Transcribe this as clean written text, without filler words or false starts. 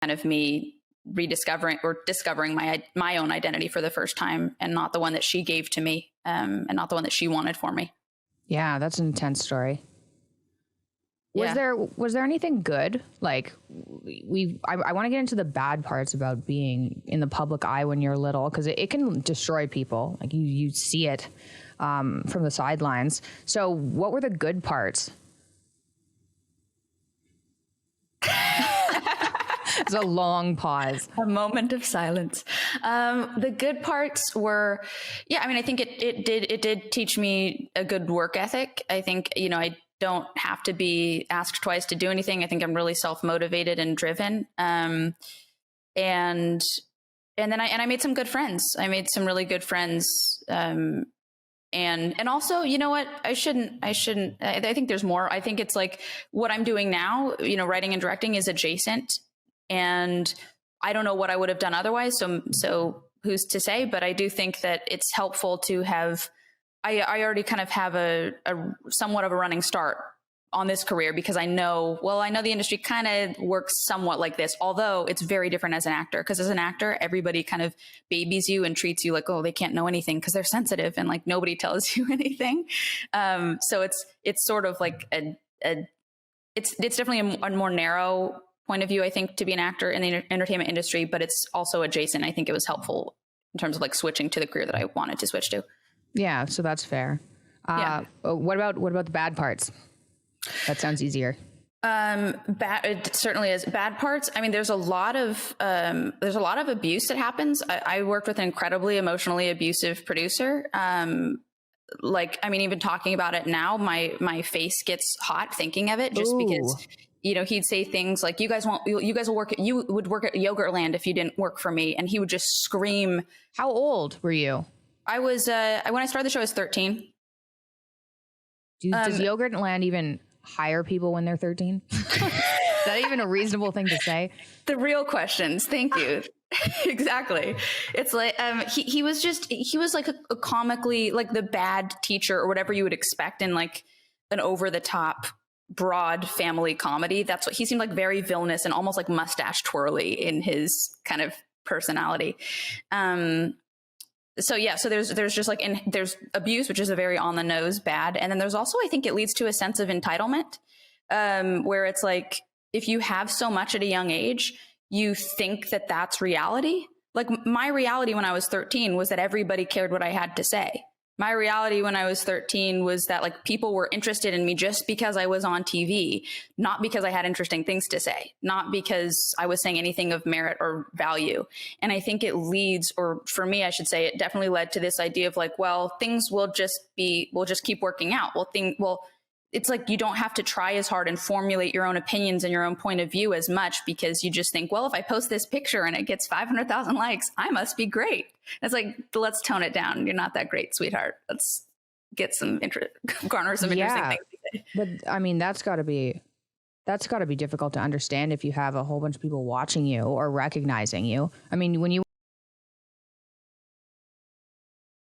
kind of me rediscovering or discovering my own identity for the first time, and not the one that she gave to me, and not the one that she wanted for me. Yeah, that's an intense story. Was there anything good? Like I want to get into the bad parts about being in the public eye when you're little, because it can destroy people. Like you see it from the sidelines. So what were the good parts? It's a long pause. A moment of silence. The good parts were, I think it did teach me a good work ethic. I think, I don't have to be asked twice to do anything. I think I'm really self-motivated and driven. And then I made some good friends. I made some really good friends. And also, you know what? I think there's more. I think it's like what I'm doing now, writing and directing is adjacent, and I don't know what I would have done otherwise. So who's to say? But I do think that it's helpful to have, I already kind of have a somewhat of a running start on this career, because I know the industry kind of works somewhat like this, although it's very different as an actor. Because as an actor, everybody kind of babies you and treats you like, oh, they can't know anything because they're sensitive, and like nobody tells you anything. So it's sort of like it's definitely a more narrow point of view, I think, to be an actor in the entertainment industry, but it's also adjacent. I think it was helpful in terms of like switching to the career that I wanted to switch to. Yeah, so that's fair. What about the bad parts? That sounds easier. It certainly is. Bad parts, I mean, there's a lot of abuse that happens. I worked with an incredibly emotionally abusive producer. Even talking about it now, my face gets hot thinking of it, just because he'd say things like, you would work at Yogurtland if you didn't work for me. And he would just scream. How old were you? I was, when I started the show, I was 13. Does Yogurtland even hire people when they're 13? Is that even a reasonable thing to say? The real questions. Thank you. Exactly. It's like, he was like a comically, like the bad teacher or whatever you would expect in like an over the top broad family comedy. That's what he seemed like, very villainous and almost like mustache twirly in his kind of personality. So there's just like, and there's abuse, which is a very on the nose bad. And then there's also, I think it leads to a sense of entitlement, where it's like, if you have so much at a young age, you think that that's reality. Like my reality when I was 13 was that everybody cared what I had to say. My reality when I was 13 was that like people were interested in me just because I was on TV, not because I had interesting things to say, not because I was saying anything of merit or value. And I think it leads, or for me, I should say, it definitely led to this idea of like, well, things will just keep working out. It's like you don't have to try as hard and formulate your own opinions and your own point of view as much, because you just think, well, if I post this picture and it gets 500,000 likes, I must be great. It's like, let's tone it down. You're not that great, sweetheart. Let's get garner some interesting things to say. But I mean, that's got to be difficult to understand if you have a whole bunch of people watching you or recognizing you. I mean, when you